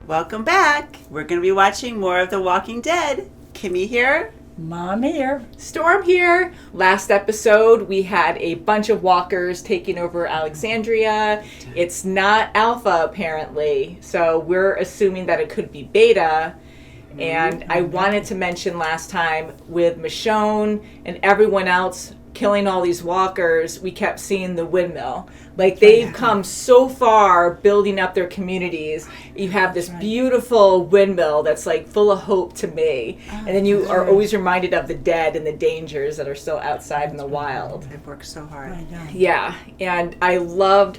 Welcome back. We're going to be watching more of The Walking Dead. Kimmy here. Mom here. Storm here. Last episode, we had a bunch of walkers taking over Alexandria. It's not Alpha, apparently, so we're assuming that it could be Beta. And I wanted to mention last time with Michonne and everyone else killing all these walkers, we kept seeing the windmill. Like, they've come so far building up their communities. You have this beautiful windmill that's like full of hope to me. And then you are always reminded of the dead and the dangers that are still outside in the wild. They've worked so hard. Yeah, and I loved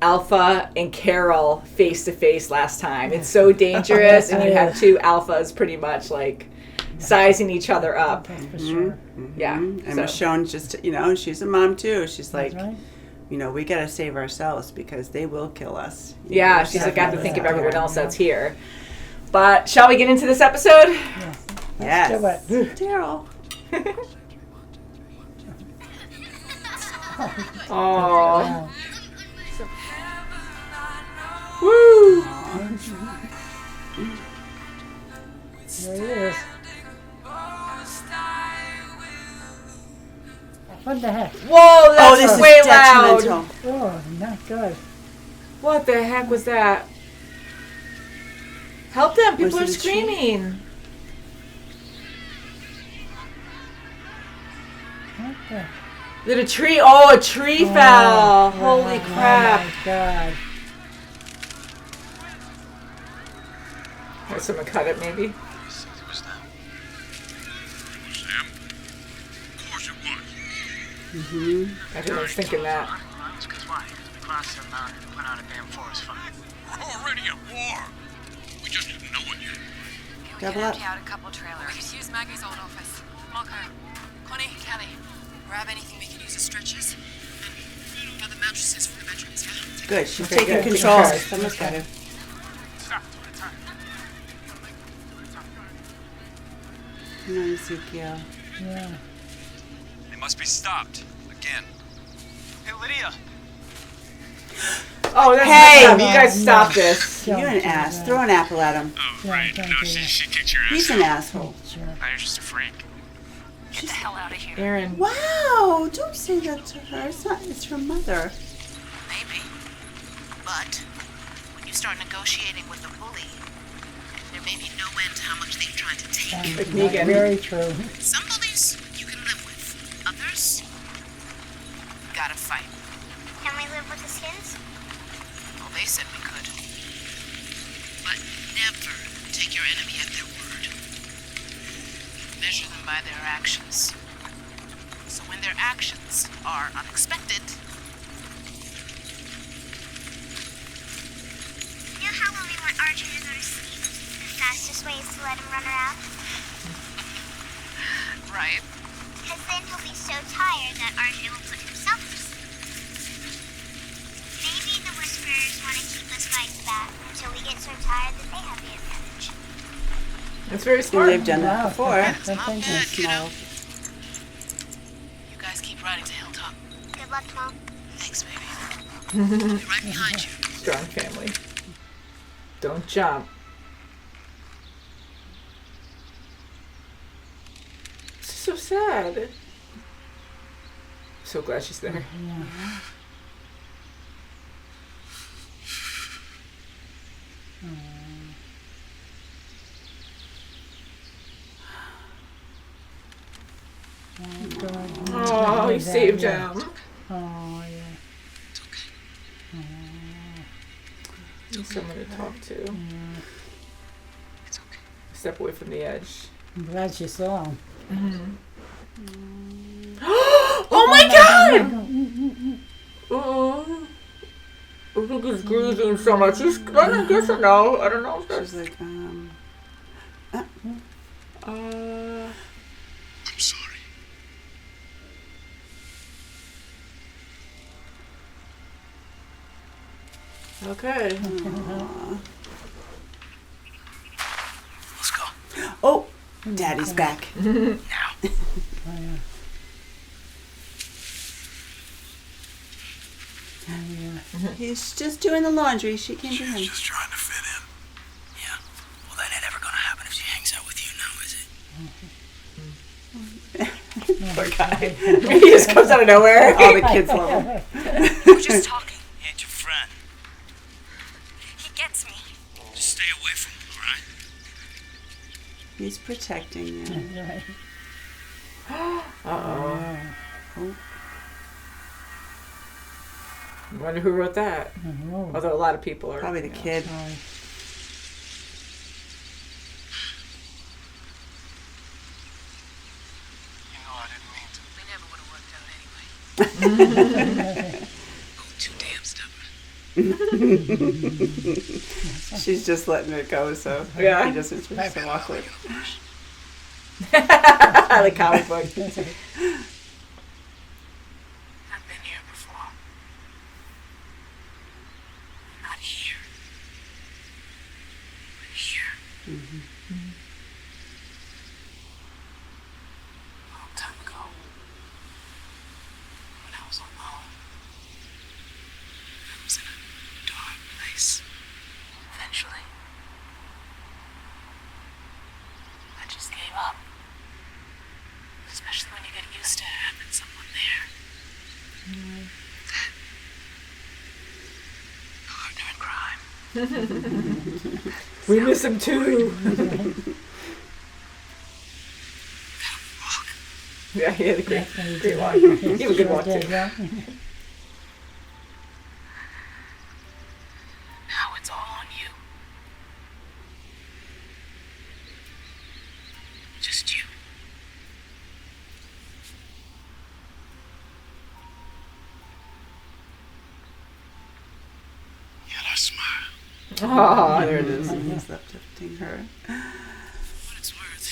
Alpha and Carol face to face last time. It's so dangerous, and you have two alphas pretty much like sizing each other up. That's for sure. Yeah. And so. Michonne just, she's a mom too. She's like, we got to save ourselves because they will kill us. Yeah, she's like, I have to think of everyone else that's here. But shall we get into this episode? Yes. Let's do it. Daryl. Oh. Woo! There he is. What the heck? Whoa, that's This is way loud. detrimental. Oh, not good. What the heck was that? Help them! People are Was it a tree? screaming. What the? Is it a tree? Oh, a tree fell. Holy crap. Oh, my God. Or someone cut it, maybe? Everyone's thinking that. Because why? We crossed the mountain and put on a damn forest fire. We're already at war. We just didn't know it yet. We Double can up. empty out a couple trailers. We could use Maggie's old office. Marco, Connie, Kelly, grab anything we can use as stretchers. And gather mattresses for the veterans, yeah? Good. She's Okay, taking good. control. Okay. Someone's got to. Stop. It's time. Come on, Ezekiel. Yeah. They must be stopped. Again. Hey, Lydia. Oh, that's Hey! messed up. You guys stop this. You're an ass. Throw an apple at him. Oh, Yeah, right. don't No, do that. she kicked your ass. He's an asshole. Sure. Now you're just a freak. Get the hell out of here. Aaron. Wow! Don't say that to her. It's her mother. Maybe. But when you start negotiating with a bully, there may be no end to how much they're trying to take. Like Negan. Very true. Some bullies you can live with. Others, gotta fight. Can we live with the skins? Well, they said we could. But never take your enemy at their word. Measure them by their actions. So when their actions are unexpected, You know how when we want RJ to go to sleep, the fastest way is to let him run around? right? Because then he'll be so tired that RJ will put himself to sleep. Maybe the Whisperers want to keep us fighting back until we get so tired that they have the advantage. That's very And smart. they've done that Wow. before. That's thinking. Small. You guys keep riding to Hilltop. Good luck, Mom. Thanks, baby. I'll be right behind you. Strong family. Don't jump. This is so sad. So glad she's there. Oh, he saved him. Oh, yeah. Need someone to talk to. It's okay. Step away from the edge. I'm glad she saw him. Oh my god! Oh, I think he's grieving so much. He's, I guess I know. I don't know if that's... She's like, I'm sorry. Okay. Let's go. oh, Daddy's back. Now. Oh, yeah. Oh, yeah. He's just doing the laundry. She came to him. Just trying to fit in. Yeah. Poor guy. He just comes out of nowhere. All the kids love him. We're just talking. He ain't your friend. He gets me. Just stay away from him, all right? He's protecting you. Right. Uh-oh. Oh, I wonder who wrote that. Oh, Although a lot of people are. probably the kid. sorry. You know I didn't mean to. We never would have worked out anyway. Oh, too damn stubborn. She's just letting it go, so Yeah. he doesn't feel so awkward. The comic book. I've been here before. Not here. But here. A long time ago. When I was alone. I was in a dark place. Eventually. I just gave up. Especially when you get used to having someone there. Partner in crime. We miss him too. Yeah, he had a great walk. He had a good walk too. Yeah. Now it's all on you. Just you. Yet I smile. Oh, there it is. He's uplifting her. For what it's worth.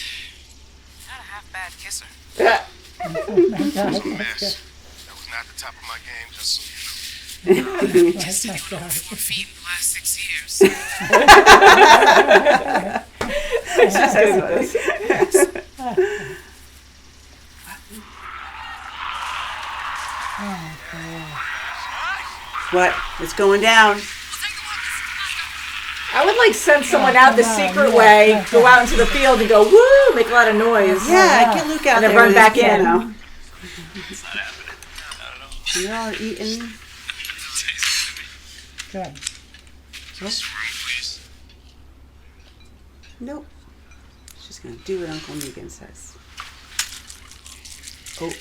Not a half-bad kisser. Yeah. It was a mess. That was not the top of my game, just so you know. Just to be on all 4 feet in the last 6 years. She's good at this. What? It's going down. I would like send someone out the secret way, go out into the field and go woo, make a lot of noise. Yeah, get Luke out And then there run with back his in. piano. It's not happening. Not at all. You're all eating. Good. Just room, please. Nope. She's gonna do what Uncle Negan says. Oh.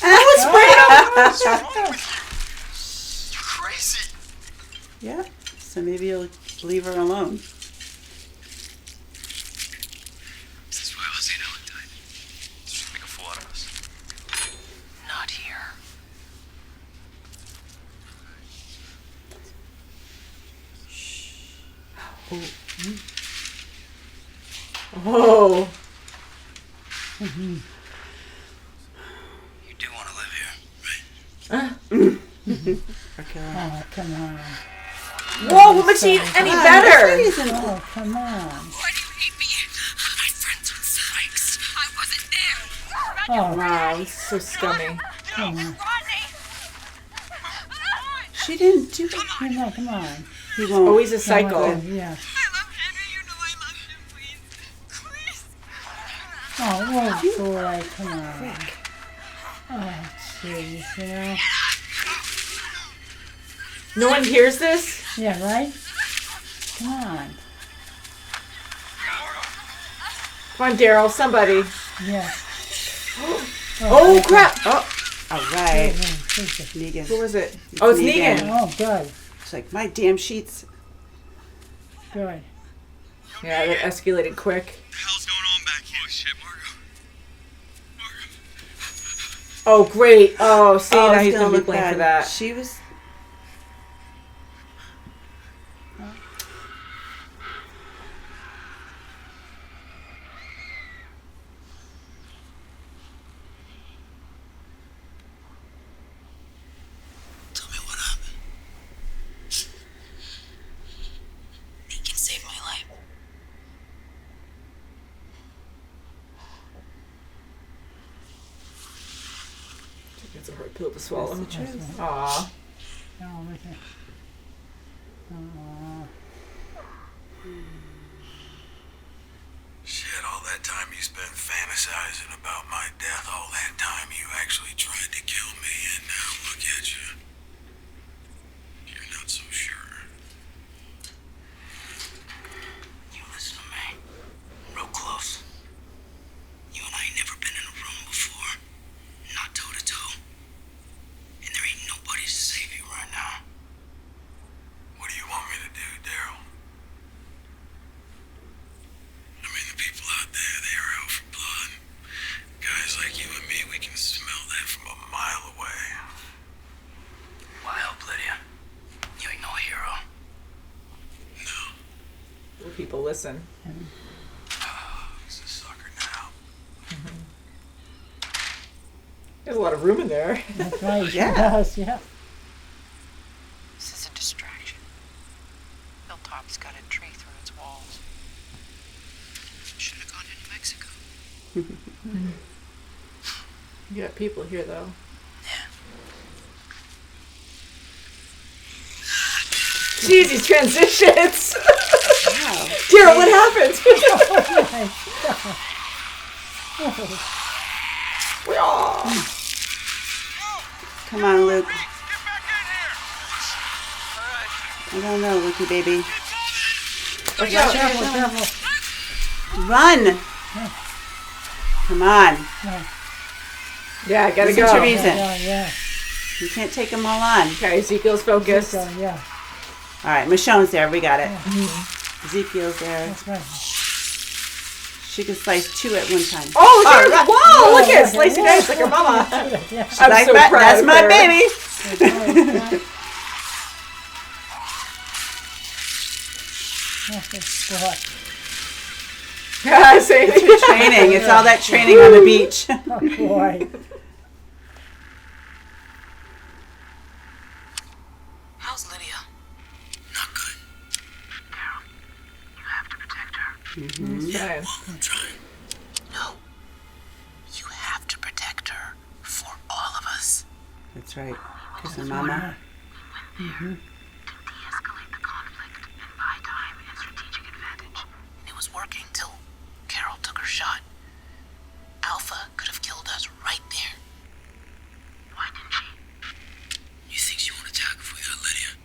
What's wrong with you? You're crazy. Yeah. So maybe you'll leave her alone. This is why I was in Valentine. Just make a fool out of us. Not here. Oh. You do want to live here, right? Okay. Oh, come on. Whoa, what makes you any better? Oh, come on. Why do you hate me? My friends on strikes. I wasn't there. Oh, Wow, he's so scummy. come on. She didn't do it. Come on, come on. He won't. Oh, he's a psycho. Yeah. I love Henry. You know I love him. Please. Please. Oh, boy, come on. Oh, jeez, you know. No one hears this? Yeah, right? Come on. Come on, Daryl, somebody. Yeah. Oh, crap. Oh, All right. who Negan. was it? Oh, it's Negan. Negan. Oh, good. She's like, my damn sheets. Good. Yeah, that escalated quick. What the hell's going on back here? Oh, shit, Margo. Margo. Oh, great. Oh, see, now it's he's going to be look blamed bad. for that. She was. Tell me what happened. Negan saved my life. It's a hard pill to swallow. That's the truth. Aw. Oh, okay. Oh. Shit. been fantasizing about my death all that time. You actually tried to kill me, and now look at you. You're not so sure. You listen to me. Real close. You and I ain't never been in a room before. Not toe to toe. And there ain't nobody to save you right now. What do you want me to do, Daryl? I mean, the people out there, they are out for blood. Guys like you and me, we can smell that from a mile away. Well, help, Lydia. You ain't no hero. No. Will people listen? He's a sucker now. There's a lot of room in there. That's right. Yeah. Yes, yeah. This is a distraction. Hilltop's got a tree through its walls. Should have gone to New Mexico. You got people here, though. Jeez, these transitions! Wow. Tara, what happened? Come on, Luke. I don't know, Lukey baby. Watch out. Careful. Run! Come on. Yeah, gotta Listen go. to reason. Yeah. You can't take them all on. Okay, Ezekiel's focused. So, yeah. All right, Michonne's there. We got it. Ezekiel's there. That's right. She can slice two at one time. Oh, there's, right. whoa, look at slicing dice like her mama. Yeah. I'm Like so that, proud that's of my her. baby. Yeah, same. Training. It's all that training on the beach. Oh, boy. How's Lydia? Not good. Daryl, you have to protect her. Fine. I'm trying. No. You have to protect her for all of us. That's right. Kiss her mama. To de-escalate the conflict and buy time and strategic advantage. It was working till Carol took her shot. Alpha could have killed us right there. Why didn't she? You think she won't attack if we got Lydia?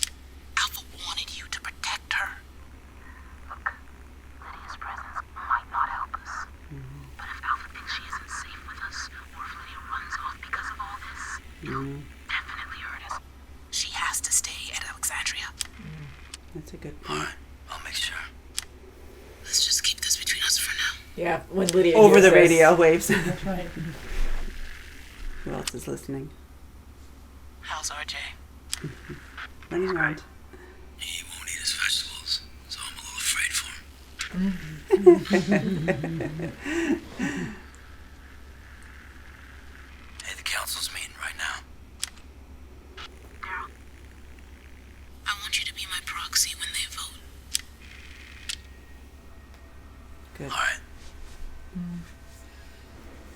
Alpha wanted you to protect her. Look, Lydia's presence might not help us. But if Alpha thinks she isn't safe with us, or if Lydia runs off because of all this, it'll definitely hurt us. She has to stay at Alexandria. That's a good point. Alright, I'll make sure. Let's just keep this between us for now. Yeah, when Lydia Over hears the this. radio waves. That's right. Who else is listening? How's RJ? Running around. He won't eat his vegetables, so I'm a little afraid for him. Hey, the council's meeting right now. Daryl, I want you to be my proxy when they vote. Good. Alright.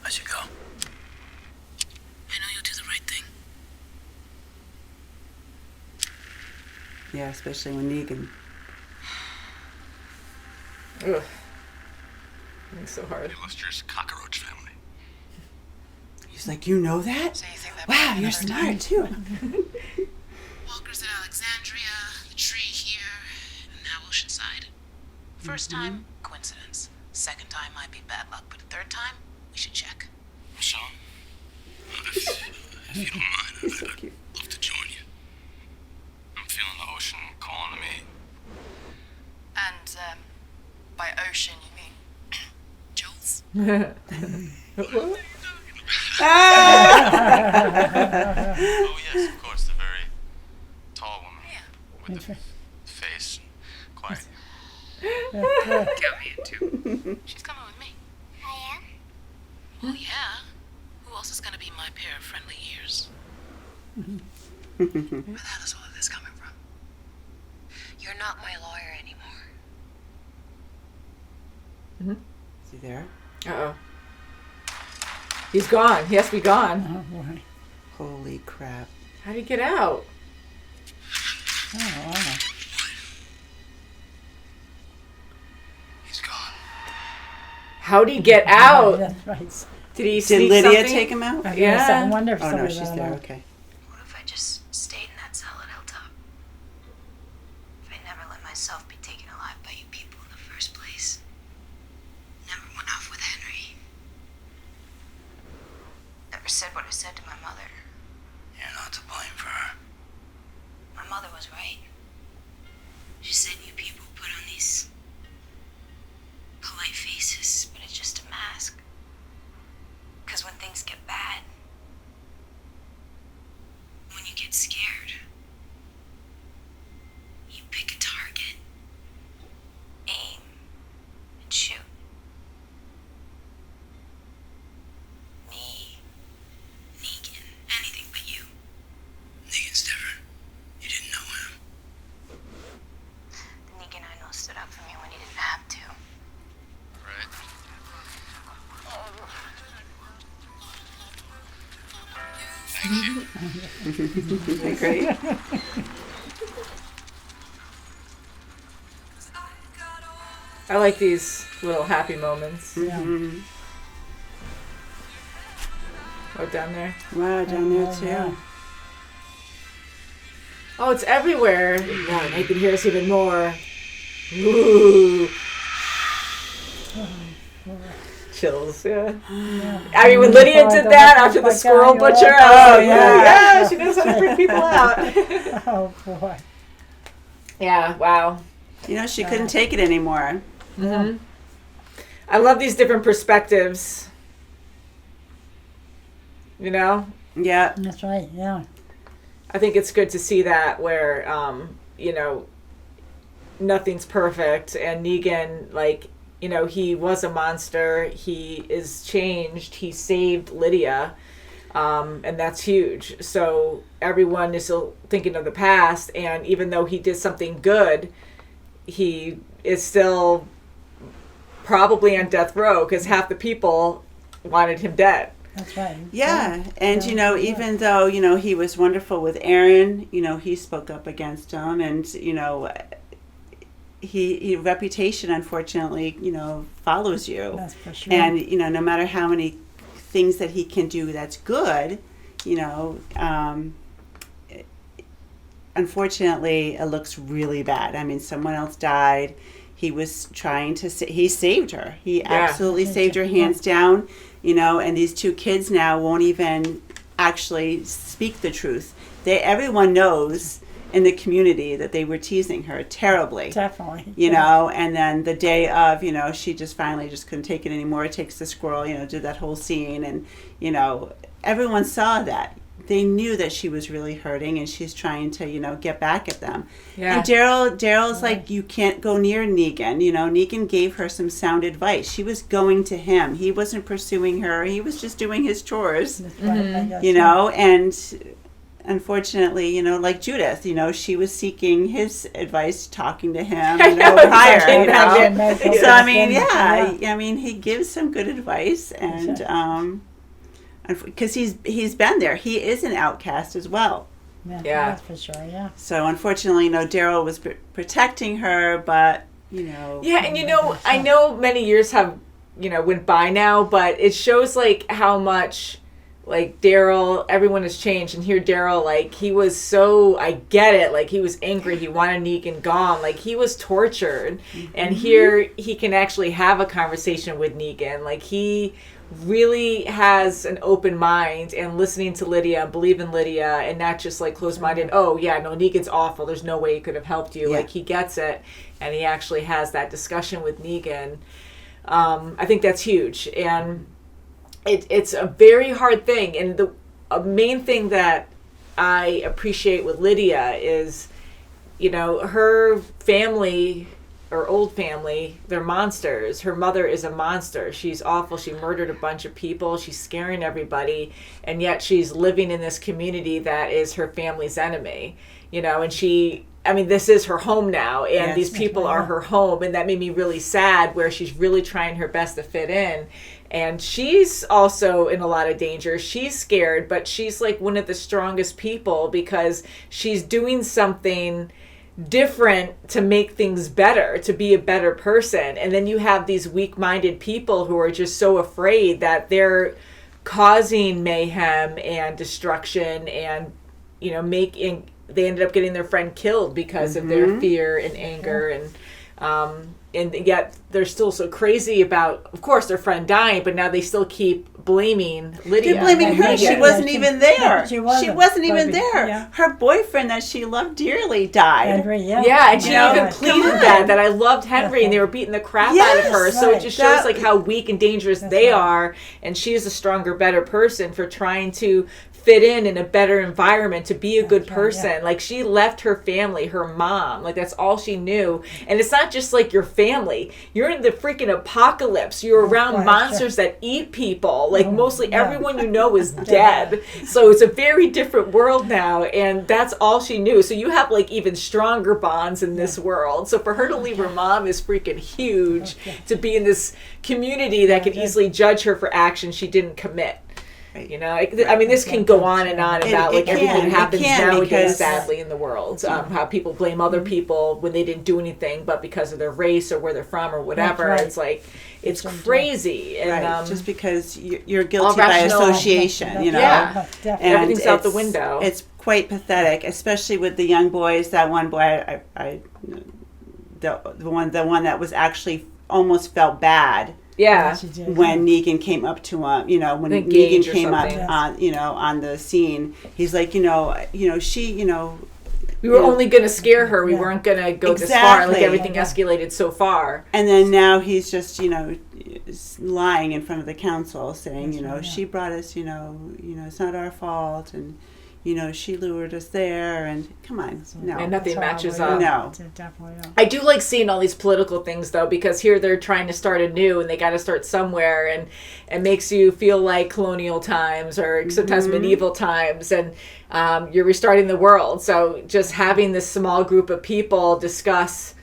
I should go. I know you'll do the right thing. Yeah, especially when Negan. Ugh. It's so hard. Illustrious cockroach family. He's like, you know that? So you think that Wow, you're smart too. Walkers at Alexandria, the tree here, and now Oceanside. First time, coincidence. Second time might be bad luck, but third time, we should check. Sean? If you don't mind, He's so I'd cute. love to join you. I'm feeling the ocean calling to me. And, by ocean, you mean Jules? Oh yes, of course, the very tall woman with the face and quiet. Count me in too. She's coming with me. I am? Well, yeah. Who else is gonna be my pair of friendly ears? Where the hell is all of this coming from? You're not my lawyer anymore. Is he there? Uh-oh. He's gone. He has to be gone. Oh, boy. Holy crap. How'd he get out? Oh, wow. He's gone. How'd he get out? That's right. Did he Did sneak Lydia something? take him out? Yeah. I wonder if Oh no, somebody she's ran there. out. Okay. What if I just stayed in that cell at Hilltop? If I never let myself be taken alive by you people in the first place? Never went off with Henry? Never said what I said to my mother? You're not to blame for her. My mother was right. She said you people put on these polite faces, but it's just a mask. Because when things get bad, when you get scared, you pick a target, aim, and shoot. Me, Negan, anything but you. Negan's different. You didn't know him. The Negan I know stood up for me when he didn't have to. Right. Great. I like these little happy moments. Yeah. Oh, down there. Wow, down there too. yeah. Oh, it's everywhere. Yeah, and I can hear us even more. Ooh. Chills, yeah. I mean, when Lydia did that after the squirrel butcher, I was like, yeah, she knows how to freak people out. Oh, boy. Yeah, wow. You know, she couldn't take it anymore. Mm-hmm. I love these different perspectives. You know? Yeah. That's right, yeah. I think it's good to see that where, you know, nothing's perfect. And Negan, like, you know, he was a monster. He is changed. He saved Lydia. And that's huge. So everyone is still thinking of the past. And even though he did something good, he is still probably on death row because half the people wanted him dead. That's right. Yeah, and you know, even though, you know, he was wonderful with Aaron, you know, he spoke up against him, and you know, he reputation, unfortunately, you know, follows you. That's for sure. And you know, no matter how many things that he can do that's good, you know, unfortunately, it looks really bad. I mean, someone else died. He was trying to he saved her. He absolutely saved her, hands down. You know, and these two kids now won't even actually speak the truth. Everyone knows in the community that they were teasing her terribly. Definitely. You know, and then the day of, you know, she just finally just couldn't take it anymore. It takes the squirrel, you know, did that whole scene, and you know, everyone saw that. They knew that she was really hurting, and she's trying to, you know, get back at them. Yeah. And Daryl's like, you can't go near Negan. You know, Negan gave her some sound advice. She was going to him. He wasn't pursuing her. He was just doing his chores. That's right. I guess You so. know, and unfortunately, you know, like Judith, you know, she was seeking his advice, talking to him, you know, prior. You know? So I mean, I mean, he gives some good advice, and because he's been there. He is an outcast as well. Yeah. That's for sure, yeah. So unfortunately, you know, Daryl was protecting her, but you know. Yeah, and you know, I know many years have, you know, went by now, but it shows like how much like Daryl, everyone has changed, and here Daryl, like he was so, I get it, like he was angry, he wanted Negan gone, like he was tortured, and here he can actually have a conversation with Negan, like he really has an open mind and listening to Lydia and believe in Lydia and not just like closed-minded, oh yeah, no, Negan's awful, there's no way he could have helped you. Like he gets it, and he actually has that discussion with Negan. I think that's huge, and it's a very hard thing, and the main thing that I appreciate with Lydia is, you know, her family, or old family, they're monsters. Her mother is a monster. She's awful. She murdered a bunch of people. She's scaring everybody. And yet she's living in this community that is her family's enemy. You know, and I mean, this is her home now. And these people are her home. And that made me really sad, where she's really trying her best to fit in. And she's also in a lot of danger. She's scared, but she's like one of the strongest people because she's doing something different to make things better, to be a better person. And then you have these weak-minded people who are just so afraid that they're causing mayhem and destruction, and they ended up getting their friend killed because of their fear and anger, and yet they're still so crazy about, of course, their friend dying, but now they still keep blaming Lydia. They're blaming her. She wasn't even there. She wasn't even there. Yeah. Her boyfriend that she loved dearly died. Henry, Yeah, and she even come pleaded on. that I loved Henry, and they were beating the crap out of her. Yes, So it right. just shows That- like how weak and dangerous they are, and she's a stronger, better person for trying to fit in a better environment, to be a good person. Like, she left her family, her mom, like that's all she knew. And it's not just like your family, you're in the freaking apocalypse, you're around right, monsters that eat people, like mostly yeah. everyone you know is dead. So it's a very different world now, and that's all she knew. So you have like even stronger bonds in this world. So for her to leave her mom is freaking huge, to be in this community that could easily judge her for actions she didn't commit. Right. You know, I mean, this can go on and on about like everything that happens nowadays, because- sadly, in the world. How people blame other people when they didn't do anything, but because of their race or where they're from or whatever. Right. It's like, it's crazy. And Right, just because you're guilty by rational- association, you know. Yeah. And Everything's out the it's- window. It's quite pathetic, especially with the young boys. That one boy, the one that was actually almost felt bad yeah. She did. when Negan came up to him. You know, when The Negan gauge or came up something. on the scene, he's like, she, We were Yeah. only going to scare her. We Yeah. weren't going to go this far. Like, Exactly. everything escalated so far. and then now he's just lying in front of the council, saying, That's right, yeah. she brought us, it's not our fault, and she lured us there, and come on, no. And nothing That's matches horrible. up. No. Definitely not. I do like seeing all these political things, though, because here they're trying to start anew, and they got to start somewhere, and it makes you feel like colonial times or sometimes medieval times, and you're restarting the world. So just having this small group of people discuss,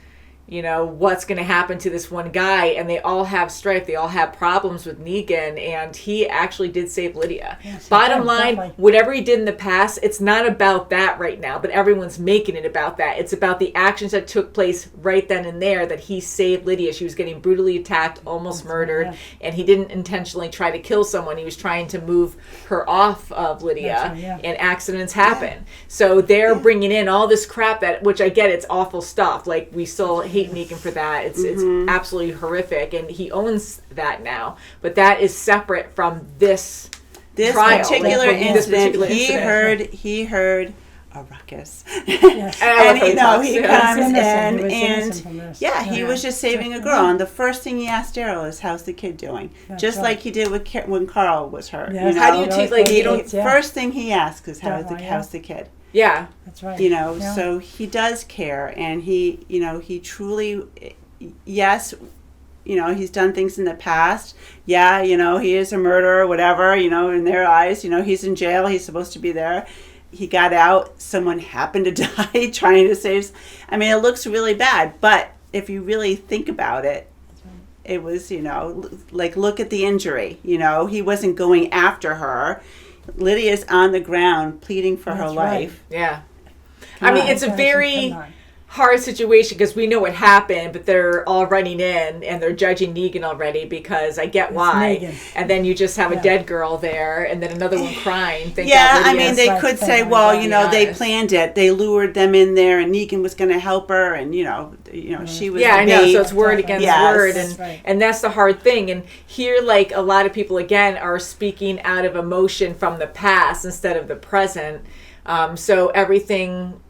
what's going to happen to this one guy, and they all have strife, they all have problems with Negan, and he actually did save Lydia. Yes, he Bottom did, line, definitely. whatever he did in the past, it's not about that right now, but everyone's making it about that. It's about the actions that took place right then and there, that he saved Lydia. She was getting brutally attacked, almost murdered, yeah. and he didn't intentionally try to kill someone. He was trying to move her off of Lydia, That's right, yeah. and accidents happen. So they're bringing in all this crap which I get, it's awful stuff. Like, we still hate Negan for that. It's absolutely horrific, and he owns that now. But that is separate from this trial. particular Like, from this incident, particular he heard a ruckus. Yes. And I love And how he talks, he yeah. comes He was innocent. in He was innocent and from this. he was just saving a girl. And the first thing he asked Daryl is, "How's the kid doing?" That's just right. like he did with when Carl was hurt. Yes. How do you teach, like, you don't... First thing he asks is, Definitely, how's the kid?" Yeah. That's right. Yeah. So he does care, and he truly, yes, he's done things in the past. Yeah, he is a murderer, whatever, in their eyes, he's in jail, he's supposed to be there. He got out, someone happened to die trying to save. I mean, it looks really bad, but if you really think about it, it was, like, look at the injury, he wasn't going after her. Lydia's on the ground pleading for her That's right. life. Yeah. Come I mean, on. it's a very Come on. hard situation because we know what happened, but they're all running in and they're judging Negan already because I get why. Negan. And then you just have a dead girl there and then another one crying. Thank Yeah, God I Lydia's- mean, they Right, could thank say, God, well, yeah. they Honest. planned it. They lured them in there, and Negan was going to help her, and she was. Yeah, the I know. bait. So it's word against Yes. word, That's and right. and that's the hard thing. And here, like, a lot of people again are speaking out of emotion from the past instead of the present. So everything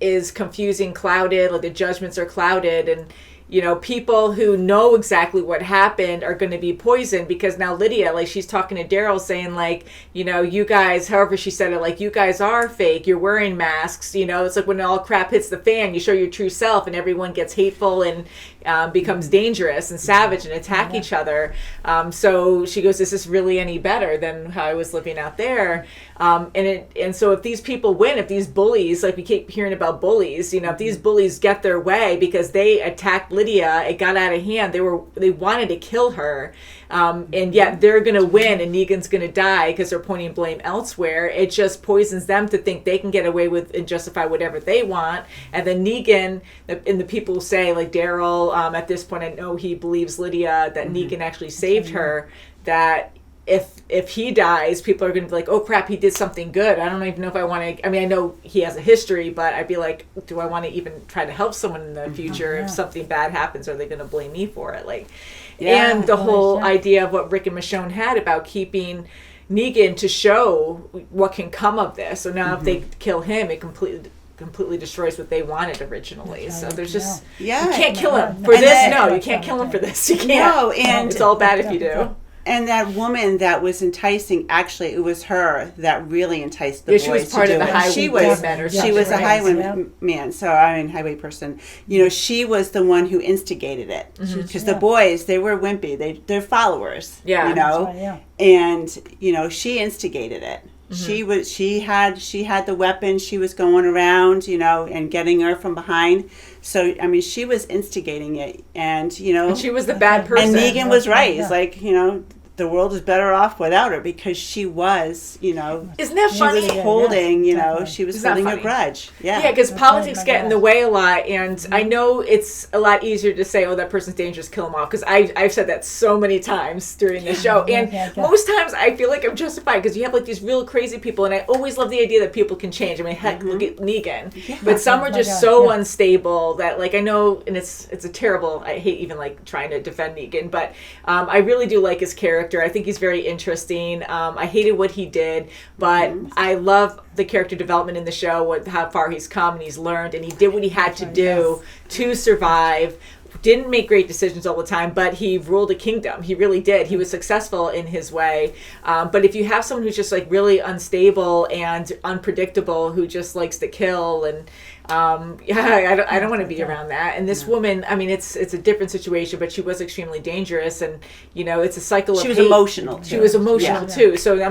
is confusing, clouded. Like, the judgments are clouded, and people who know exactly what happened are going to be poisoned because now Lydia, like, she's talking to Daryl saying, like, you guys, however she said it, like, you guys are fake, you're wearing masks, it's like when all crap hits the fan, you show your true self and everyone gets hateful and becomes dangerous and savage and attack each other. So she goes, is this really any better than how I was living out there? And so if these people win, if these bullies, like we keep hearing about bullies, if these bullies get their way because they attack Lydia, it got out of hand. They wanted to kill her, and yet they're going to win, and Negan's going to die because they're pointing blame elsewhere. It just poisons them to think they can get away with and justify whatever they want. And then Negan, and the people say, like Daryl, at this point, I know he believes Lydia, that Negan actually saved her, that if he dies, people are going to be like, oh crap, he did something good. I don't even know if I want to, I mean, I know he has a history, but I'd be like, do I want to even try to help someone in the future? If something bad happens, are they going to blame me for it? Like, and the whole idea of what Rick and Michonne had about keeping Negan to show what can come of this. So now if they kill him, it completely destroys what they wanted originally. So there's just, you can't kill him for this. No, you can't kill him for this. You can't. No, and it's all bad if you do. And that woman that was enticing, actually, it was her that really enticed the boys. She was part of the highwayman. She was a highwayman, highway person. You know, she was the one who instigated it. Because the boys, they were wimpy. They're followers. Yeah. You know? And, you know, she instigated it. She had the weapon. She was going around, you know, and getting her from behind. So I mean, she was instigating it, and you know, and she was the bad person. And Negan was right. It's like, you know, the world is better off without her, because she was, you know, isn't that funny? She was holding, you know, she was holding a grudge. Yeah, because politics get in the way a lot, and I know it's a lot easier to say, oh, that person's dangerous, kill them off, because I've said that so many times during the show, and most times I feel like I'm justified, because you have like these real crazy people, and I always love the idea that people can change. I mean, heck, look at Negan, but some are just so unstable that, like, I know, and it's a terrible, I hate even like trying to defend Negan, but I really do like his character. I think he's very interesting. I hated what he did, but I love the character development in the show, how far he's come and he's learned, and he did what he had to do to survive. Didn't make great decisions all the time, but he ruled a kingdom. He really did. He was successful in his way. But if you have someone who's just like really unstable and unpredictable, who just likes to kill, and I don't want to be around that. And this woman, I mean, it's a different situation, but she was extremely dangerous, and you know, it's a cycle of hate. She was emotional. She was emotional too. So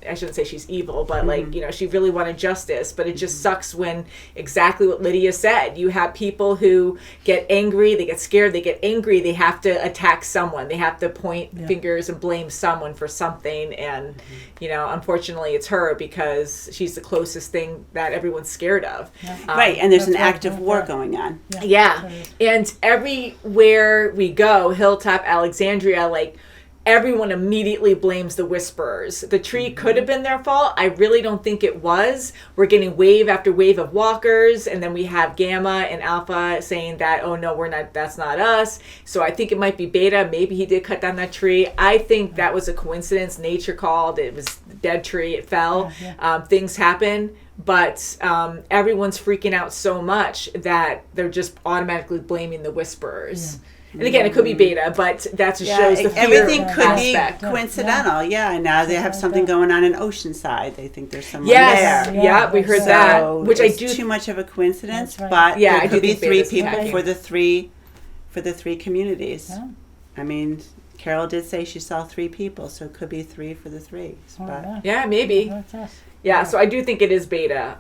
I shouldn't say she's evil, but like, you know, she really wanted justice. But it just sucks when exactly what Lydia said. You have people who get angry, they get scared, they get angry, they have to attack someone, they have to point fingers and blame someone for something, and you know, unfortunately, it's her, because she's the closest thing that everyone's scared of. Right. And there's an active war going on. Yeah. And everywhere we go, Hilltop, Alexandria, like, everyone immediately blames the Whisperers. The tree could have been their fault. I really don't think it was. We're getting wave after wave of walkers, and then we have Gamma and Alpha saying that, oh no, we're not, that's not us. So I think it might be Beta. Maybe he did cut down that tree. I think that was a coincidence. Nature called. It was a dead tree. It fell. Things happen. But everyone's freaking out so much that they're just automatically blaming the Whisperers. And again, it could be Beta, but that just shows the fear everything could aspect. be coincidental. And now they have something going on in Oceanside. They think there's someone there. Yeah, we heard that. Which I do too much of a coincidence, but there could be three people for the three communities. I mean, Carol did say she saw 3 people, so it could be 3 for the 3. But yeah, maybe. Yeah, so I do think it is Beta.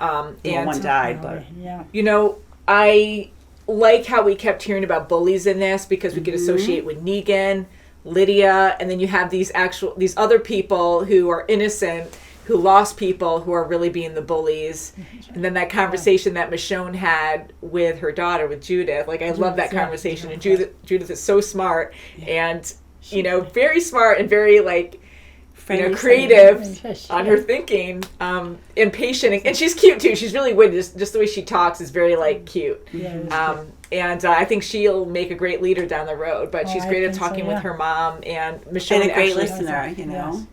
And one died, but you know, I like how we kept hearing about bullies in this, because we could associate with Negan, Lydia, and then you have these other people who are innocent, who lost people, who are really being the bullies. And then that conversation that Michonne had with her daughter, with Judith, like, I love that conversation. And Judith is so smart, and you know, very smart, and very like, you know, creative on her thinking, impatient, and she's cute too. She's really witty. Just the way she talks is very like cute. And I think she'll make a great leader down the road. But she's great at talking with her mom, and Michonne, and a great listener. You know,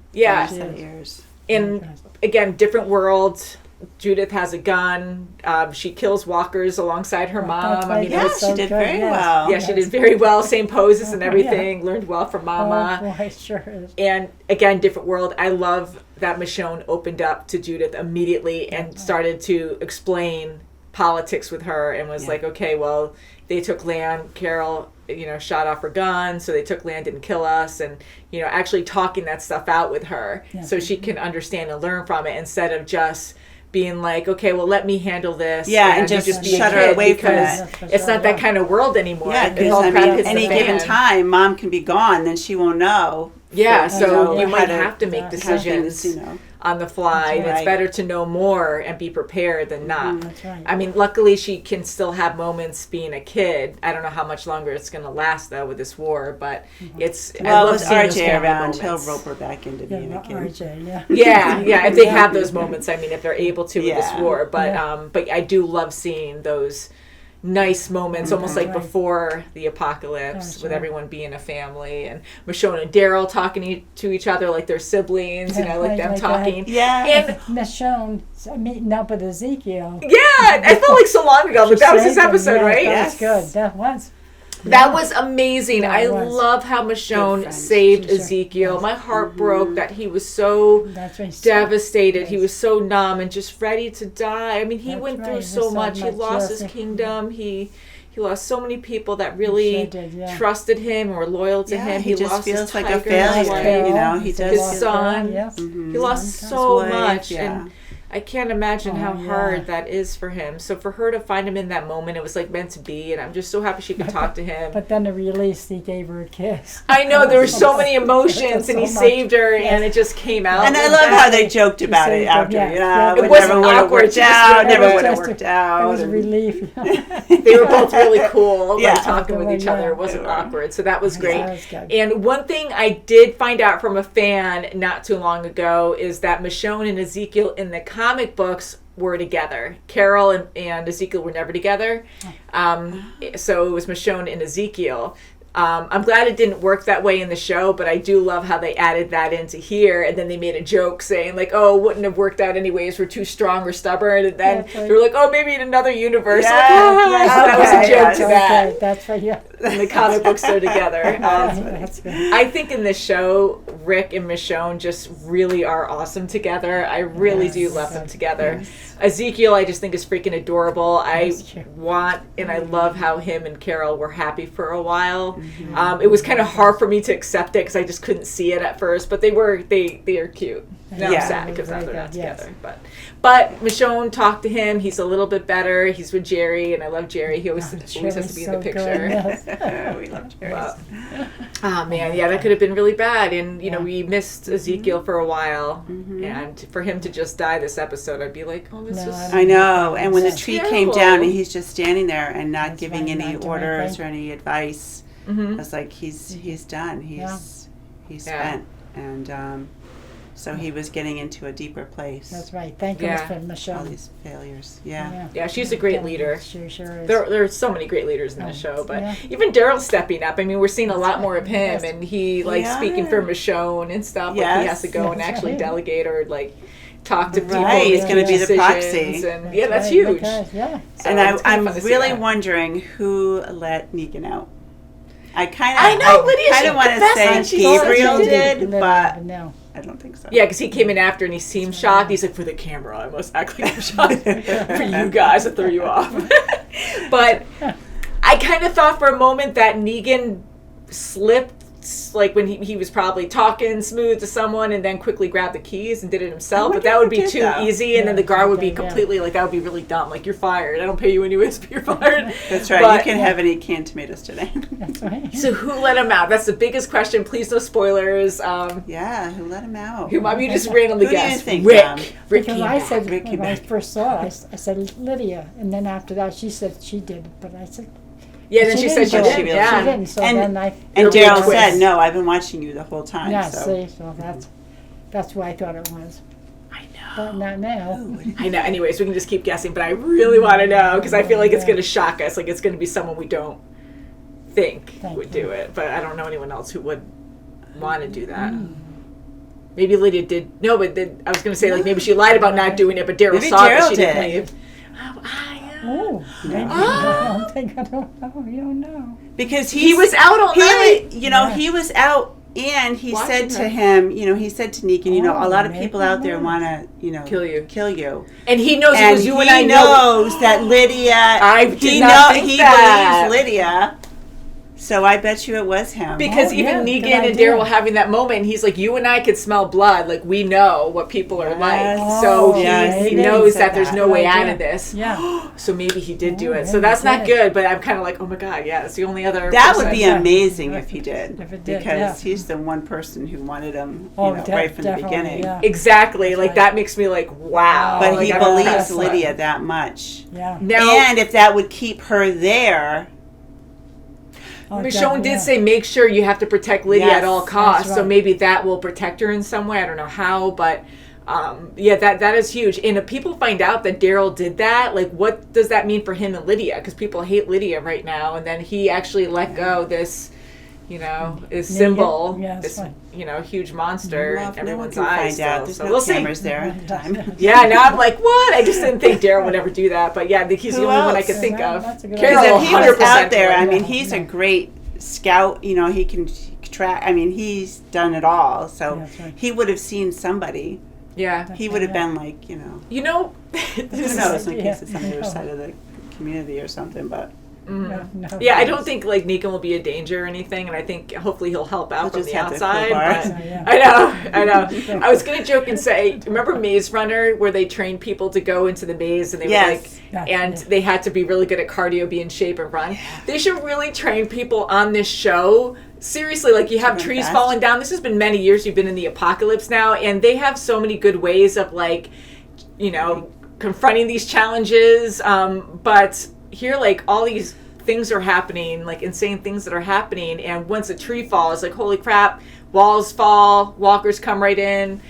and again, different world. Judith has a gun. She kills walkers alongside her mom. I mean, she did very well. Yeah, she did very well. Same poses and everything. Learned well from Mama. Oh, boy, sure is. And again, different world. I love that Michonne opened up to Judith immediately and started to explain politics with her, and was like, okay, well, they took land. Carol, you know, shot off her gun, so they took land, didn't kill us, and you know, actually talking that stuff out with her, so she can understand and learn from it, instead of just being like, okay, well, let me handle this. Yeah, and you just be a shut her kid away from because it. it's not that kind of world anymore. Yeah, It's because all I crap mean, hits any the given fan. time, mom can be gone, then she won't know. Yeah, So, so you you know, might how to- have to make how decisions things, you know. on the fly, and That's it's right. better to know more and be prepared than not. That's right. I mean, luckily she can still have moments being a kid. I don't know how much longer it's going to last though with this war, but it's I Well, love with seeing those RJ family around, he'll moments. rope her back into being a kid. RJ, yeah. Yeah, if they have those moments. I mean, if they're able to with this Yeah. war, but I do love seeing those nice moments, almost like Right. before the apocalypse, That's with right. everyone being a family, and Michonne and Daryl talking to each other like they're siblings, and I like them Like talking. Yeah. And Michonne meeting up with Ezekiel. yeah, I felt like so long ago, but that was this Saved him. episode, Yeah, right? That was good. That was. That was amazing. Yeah, I it was. love how Good Michonne friend. saved Sure. Ezekiel. Yes. My heart broke that he was so That's right. devastated. He Yes. was so numb and just ready to die. I mean, he That's went right. through There's so so much. He much, lost yes. his kingdom. He lost so many people that really sure did, yeah. trusted him or were loyal to Yeah, him. he just lost feels his like a tiger, failure, his wife, you know, he His does his feel- son. Yes. He lost His so wife, much, yeah. and I can't imagine how Oh, yeah. hard that is for him. So for her to find him in that moment, it was like meant to be, and I'm just so happy she could talk to him. But then the release, he gave her a kiss. I know there were so many emotions, and he So much. saved her, Yes. and it just came out. And I like love that. how they joked about it saved after, him, you yeah. know, It it wasn't never would have awkward, worked she just out, went never with would have it. worked It out. was a and- relief. They were both really cool, Yeah. like talking with each other. It They wasn't were. awkward, so that was great. That was good. And one thing I did find out from a fan not too long ago is that Michonne and Ezekiel in the comic books were together. Carol and Ezekiel were never together. So it was Michonne and Ezekiel. I'm glad it didn't work that way in the show, but I do love how they added that into here, and then they made a joke saying like, "Oh, it wouldn't have worked out anyways. We're too strong or stubborn." And then That's right. they were like, "Oh, maybe in another universe." Yeah, Like, "Ah." yeah, So that was a okay, joke yeah. to that. Okay, that's right, yeah. And the comic books are together. That's good. I think in this show, Rick and Michonne just really are awesome together. I really do love them together. Ezekiel, I just think is freaking adorable. I That's true. want and I love how him and Carol were happy for a while. It was kind of hard for me to accept it because I just couldn't see it at first, but they are cute. Now Yeah. I'm sad because now Very they're not good, yes. together. But Michonne talked to him. He's a little bit better. He's with Jerry, and I love Jerry. He always has to be in the picture. We love Jerry. But, oh man, yeah, that could have been really bad. And you know, we missed Ezekiel for a while, and for him to just die this episode, I'd be like, oh, this No, is. I know, and when the That's tree terrible. came down and he's just standing there and not That's giving right, any not doing orders anything. or any advice, I was like, he's done. He's Yeah. spent, and so he was getting into a deeper place. That's right. Thank goodness Yeah. for All Michelle. these failures, yeah. Yeah, she's a great leader. She sure is. There are so many great leaders in the show, but Yeah. even Daryl's stepping up. I mean, we're seeing a lot more of him, Yes. and he like Yeah. speaking for Michonne and stuff. Like he Yes. has to go and Yes, actually right. delegate or like talk to people. Right, he's make gonna be the decisions, proxy. and yeah, that's right, huge. because, yeah. So And it's kinda I'm fun to see really that. wondering who let Negan out. I I know, Lydia, kind she of want confessed to that say she Gabriel did. did, but no. I don't think so. Yeah, because he came in after and he seemed shocked. He's like, for the camera, I must act like I'm shocked for you guys to throw you off. But I kind of thought for a moment that Negan slipped, like when he was probably talking smooth to someone and then quickly grabbed the keys and did it himself. But wonder that would if be he did, too though. easy, and then Yeah, the guard would be yeah. completely like, that would be really dumb. Like, you're fired. I don't pay you anyways, but you're fired. That's right. But- You can have any canned tomatoes today. That's right. So who let him out? That's the biggest question. Please, no spoilers. Yeah, who let him out? Who might you just randomly Who do you guess? think, Rick. Tom? Rick Because came I back. said, Ricky when I back. first saw it, I said Lydia. And then after that, she said she did. But I said, Yeah, then she said she didn't, so did. she Yeah. She didn't. So And- then I. And It'll be a Daryl twist. said, "No, I've been watching you the whole time." Yeah, so. see, so that's who I thought it was. I know. But not now. I know. Anyways, we can just keep guessing, but I really want to know because I feel like it's going to shock us. Like it's going to be someone we don't think Thank would you. do it. But I don't know anyone else who would want to do that. Maybe Lydia did. No, but I was going to say like maybe she lied about not doing it, but Daryl Maybe saw it. Daryl She didn't did. leave. Oh, maybe. Ah. I don't think I don't know. You don't know. Because He was out all night. You know, Yeah. he was out, and he Watching said to her. him, you know, he said to Negan, you know, a Oh, lot of maybe people out there not. want to, you know, Kill you. kill you. And he knows it And was you he and I know. knows that Lydia. I did he not think he that. believes Lydia. So I bet you it was him. Because Oh, even yeah, good Negan and idea. Daryl having that moment, he's like, you and I could smell blood. Like, we know what people are like. Yes. So Oh, yes, he he knows said that there's that. no way Good out idea. of this. Yeah. So maybe he did do Oh, it. yeah, So that's he not did. good, but I'm kind of like, oh my God, yeah, it's the only other That person. would be Yeah. amazing if he did. If it did, because yeah. he's the one person who wanted him Oh, right from the definitely, beginning. yeah. Exactly. Like, Right. that makes me like, wow. But Like, he I'm believes impressed. Lydia that much. Yeah. Now, And if that would keep her there, Oh, Michonne definitely, did yeah. say make sure you have to protect Lydia Yes, at all costs. that's So right. maybe that will protect her in some way. I don't know how, but yeah, that is huge. And if people find out that Daryl did that, like, what does that mean for him and Lydia? Because people hate Lydia right now, and then he actually let go this, this symbol, Yeah, it's this fine. Huge monster well, in if no one everyone's can eyes. find out. Still. There's So no we'll see. cameras there at the time. Yeah, now I'm like, what? I just didn't think Daryl would ever do that, but yeah, he's the Who only one I else? could think Yeah, of. that's a good Carol, Because if he was 100% out there, would. I mean, he's a great scout. He can track. I mean, he's done it all. So Yeah, that's right. he would have seen somebody. Yeah. He would have Yeah. been like, Who who knows, in Yeah. case it's on the other side of the community or something. But No, Yeah, I don't think like Negan will be a danger or anything, and I think hopefully he'll help out He'll from just the have to outside. crowbar. But Yeah. I know. I was gonna joke and say, remember Maze Runner, where they trained people to go into the maze and they Yes. were like, Yeah, and yeah. they had to be really good at cardio, be in shape, and run. They should really train people on this show. Seriously, like you have run trees fast. falling down. This has been many years. You've been in the apocalypse now, and they have so many good ways of like, confronting these challenges. But here, like all these things are happening, like insane things that are happening, and once a tree falls, like holy crap, walls fall, walkers come right in.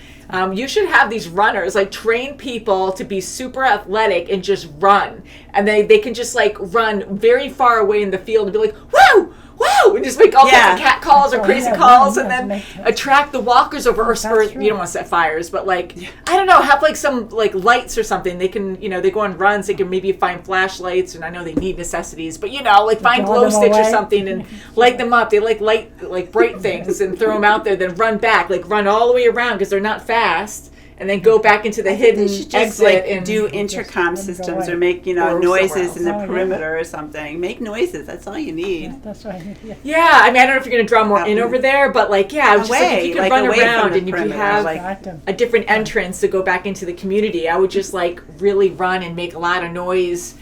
You should have these runners, like train people to be super athletic and just run, and they can just like run very far away in the field and be like, whoa, whoa, and just make all kinds of cat calls or Oh, crazy yeah, calls, yeah, and yeah, then make sense. attract the walkers over, or That's you true. don't want to set fires, but like I don't know, have like some like lights or something. They can they go on runs. They can maybe find flashlights, and I know they need necessities, but like find Draw glow them sticks or away. something and light them up. They like light bright things and throw them out there. Then run back, like run all the way around because they're not fast, and then go back into the hidden they should just exit like and do let 'em intercom go systems away. or make Or somewhere noises in the else. Oh, yeah. perimeter or something. Make noises. That's all you need. That's right. Yeah. Yeah, I mean, I don't know if you're going to draw more in over there, but like, yeah, I was just like, if Away, you could like run away from around the and if you perimeter, have like- Active. a different entrance to go back into the community, I would just like really run and make a lot of noise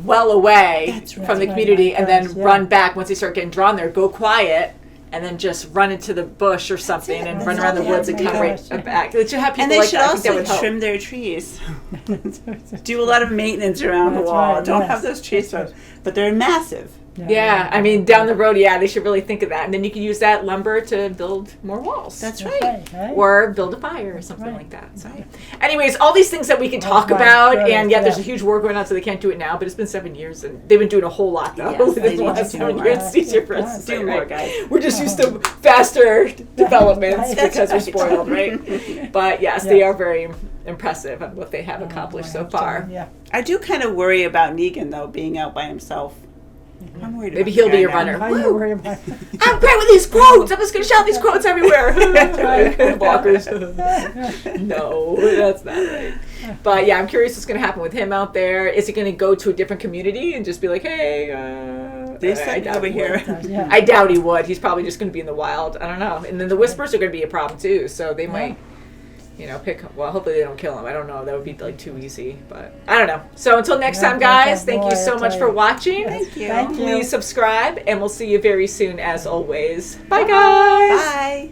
well away That's from the right. community, and then Yes, yeah. run back once they start getting drawn there, go quiet, and then just run into the bush or something and That's run around the it. woods and Yeah. come right back. It should have people And they like should that. I think that also would help. trim their trees. Do a lot of maintenance around the That's wall. right, Don't yes. have those trees, but they're massive. Yeah, I mean, down the road, yeah, they should really think of that. And then you can use that lumber to build more walls. That's That's right. right. Or build a fire or something Right. like that. So, anyways, all these things that we can talk my about, goodness, and yeah, there's a yeah. huge war going on, so they can't do it now. But it's been 7 years, and they've been doing a whole lot though. Yes, they within need the to last do 7 more. years. It's easier for us to Do say, more, right? guys. We're just used to faster developments That's because we're right. spoiled, right? But yes, they are very impressive on what they have accomplished so far. Yeah. I do kind of worry about Negan though, being out by himself. I'm worried. Maybe about he'll the be guy your now. runner. How you worry about I'm great with these quotes. I'm just going to shout these quotes everywhere. Walkers. No, that's not right. But yeah, I'm curious what's going to happen with him out there. Is he going to go to a different community and just be like, hey, They I sent me doubt over he here. would. Yeah. I doubt he would. He's probably just going to be in the wild. I don't know. And then the whispers are going to be a problem too. So they might, pick. Well, hopefully they don't kill him. I don't know. That would be like too easy. But I don't know. So until next Yeah, time, guys. okay, Thank you boy, so I much tell for you. watching. Thank you. Thank you. Please subscribe, and we'll see you very soon as always. Bye, guys. Bye.